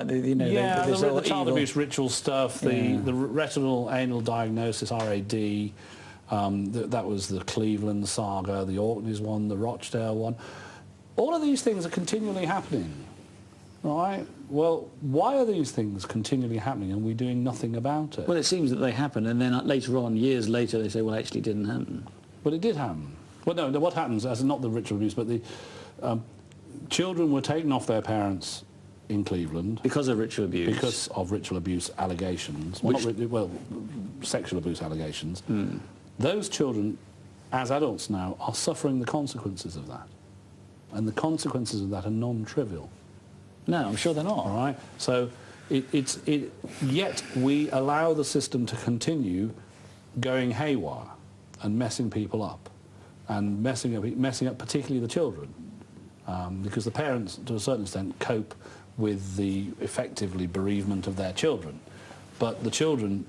You know, yeah, there's the all child evil abuse ritual stuff, the retinal anal diagnosis, RAD, that was the Cleveland saga, the Orkneys one, the Rochdale one. All of these things are continually happening, right? Well, why are these things continually happening and we're doing nothing about it? Well, it seems that they happen, and then later on, years later, they say, well, actually, it didn't happen. But it did happen. Well, no, what happens, as not the ritual abuse, but the children were taken off their parents in Cleveland. Because of ritual abuse? Because of ritual abuse allegations. Well, sexual abuse allegations. Those children, as adults now, are suffering the consequences of that. And the consequences of that are non-trivial. No, I'm sure they're not. All right? So, yet we allow the system to continue going haywire and messing people up. And messing up particularly the children. Because the parents, to a certain extent, cope with the effectively bereavement of their children. But the children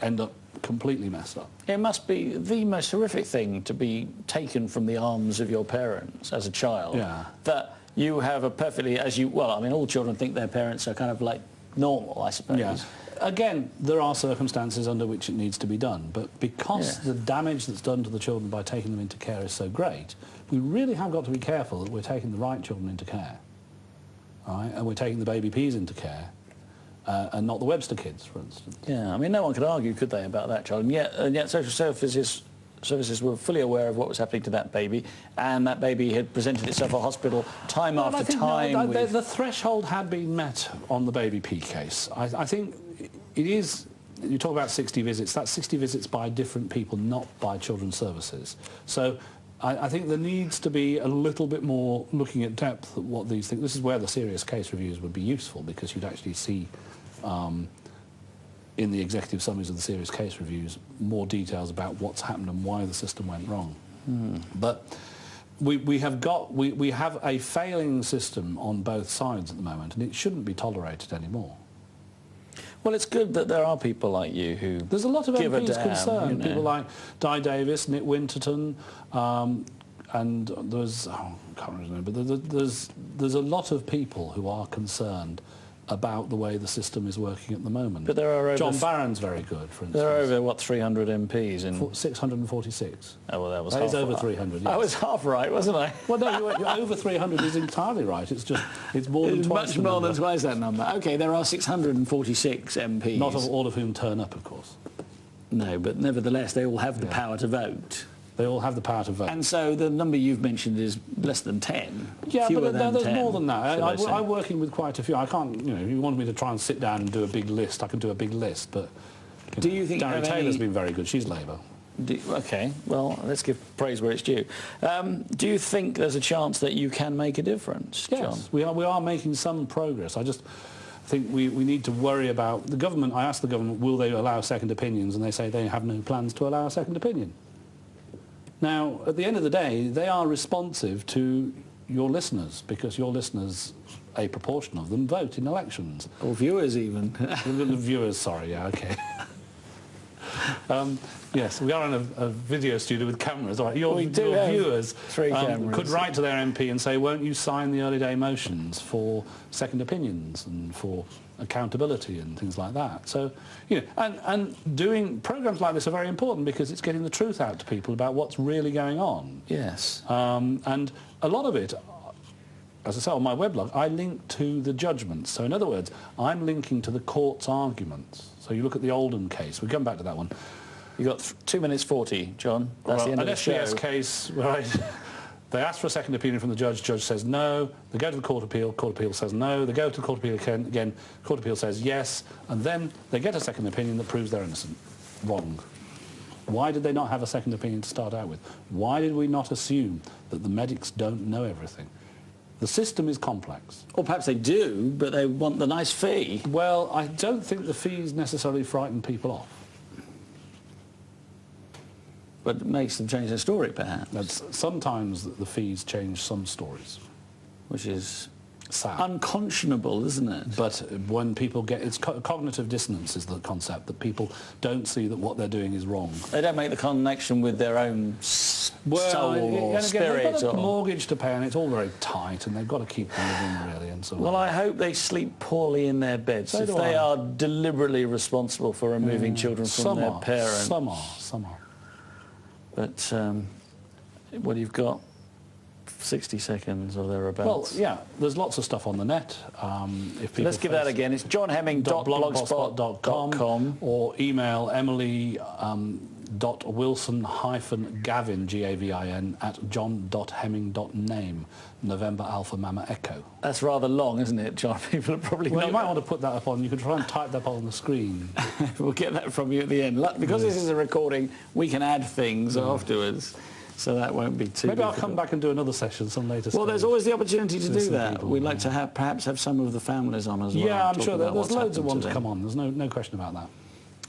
end up completely messed up. It must be the most horrific thing to be taken from the arms of your parents as a child. Yeah. That you have a perfectly, well, I mean, all children think their parents are kind of like normal, I suppose. Yeah. Again, there are circumstances under which it needs to be done, but because the damage that's done to the children by taking them into care is so great, we really have got to be careful that we're taking the right children into care. All right? And we're taking the baby P's into care, and not the Webster kids, for instance. Yeah, I mean, no one could argue, could they, about that child? And yet social services were fully aware of what was happening to that baby, and that baby had presented itself at hospital time after time. The threshold had been met on the baby P case. I think it is, you talk about 60 visits, that's 60 visits by different people, not by children's services. So I think there needs to be a little bit more looking at depth at what these things. This is where the serious case reviews would be useful, because you'd actually see in the executive summaries of the serious case reviews more details about what's happened and why the system went wrong. But we have a failing system on both sides at the moment, and it shouldn't be tolerated anymore. Well, it's good that there are people like you who There's a lot of give MPs a damn, concerned. you know. People like Di Davis, Nick Winterton, and there's, I can't remember his name, but there's a lot of people who are concerned about the way the system is working at the moment. But there are over John Barron's very good, for instance. There are over, what, 300 MPs in... 646. Oh, well, that was That half is over right. 300, yes. I was half right, wasn't I? Well, no, you're over 300 is entirely right. It's just, it's more than twice much the more number. than twice that number. OK, there are 646 MPs. Not all of whom turn up, of course. No, but nevertheless, they all have the power to vote. They all have the power to vote. And so the number you've mentioned is less than 10. Yeah, but there's 10, more than that. I'm say. working with quite a few. I can't, you know, if you want me to try and sit down and do a big list, I can do a big list, but... Do you think Gary Taylor's been very good. She's Labour. OK, well, let's give praise where it's due. Do you think there's a chance that you can make a difference, John? Yes, we are making some progress. I just think we need to worry about... The government, I asked the government, will they allow second opinions, and they say they have no plans to allow a second opinion. Now, at the end of the day, they are responsive to your listeners, because your listeners, a proportion of them, vote in elections. Or viewers, even. The viewers, sorry, yeah, OK. Yes, we are in a video studio with cameras. All right, your viewers could write to their MP and say, won't you sign the early day motions for second opinions and for accountability and things like that. So, you know, and doing programs like this are very important, because it's getting the truth out to people about what's really going on. Yes. And a lot of it, as I say, on my weblog, I link to the judgments. So in other words, I'm linking to the court's arguments. So you look at the Oldham case. We'll come back to that one. You've got 2 minutes 40, John. That's the end of the show. An SBS case, right? They ask for a second opinion from the judge says no. They go to the court appeal says no. They go to the court appeal again, court appeal says yes. And then they get a second opinion that proves they're innocent. Wrong. Why did they not have a second opinion to start out with? Why did we not assume that the medics don't know everything? The system is complex. Or perhaps they do, but they want the nice fee. Well, I don't think the fees necessarily frighten people off. But it makes them change their story, perhaps. Sometimes the fees change some stories. Which is? sad. Unconscionable, isn't it? But when people get... It's cognitive dissonance is the concept, that people don't see that what they're doing is wrong. They don't make the connection with their own soul or and again, spirit. They've got a mortgage to pay, and it's all very tight, and they've got to keep them living, really, and so on. Well, I hope they sleep poorly in their beds if they are deliberately responsible for removing children from their parents. Some are. But what you've got, 60 seconds or thereabouts. Well, yeah, there's lots of stuff on the net. If Let's give that again. It's johnhemming.blogspot.com or email emily.wilson-gavin, G-A-V-I-N, at john.hemming.name, November Alpha Mama Echo. That's rather long, isn't it, John? People are probably... Well, you might want to put that up on... You could try and type that up on the screen. We'll get that from you at the end. Because this is a recording, we can add things afterwards. So that won't be too Maybe difficult. I'll come back and do another session some later stage. Well, there's always the opportunity to do that. We'd like to perhaps have some of the families on as well. Yeah, I'm sure there's loads of ones to come on. There's no question about that.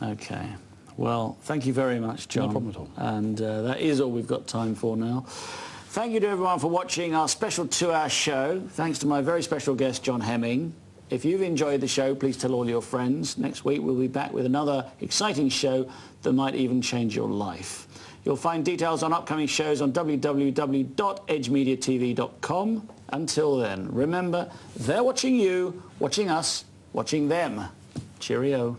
Okay. Well, thank you very much, John. No problem at all. And that is all we've got time for now. Thank you to everyone for watching our special 2-hour show. Thanks to my very special guest, John Hemming. If you've enjoyed the show, please tell all your friends. Next week, we'll be back with another exciting show that might even change your life. You'll find details on upcoming shows on www.edgemediatv.com. Until then, remember, they're watching you, watching us, watching them. Cheerio.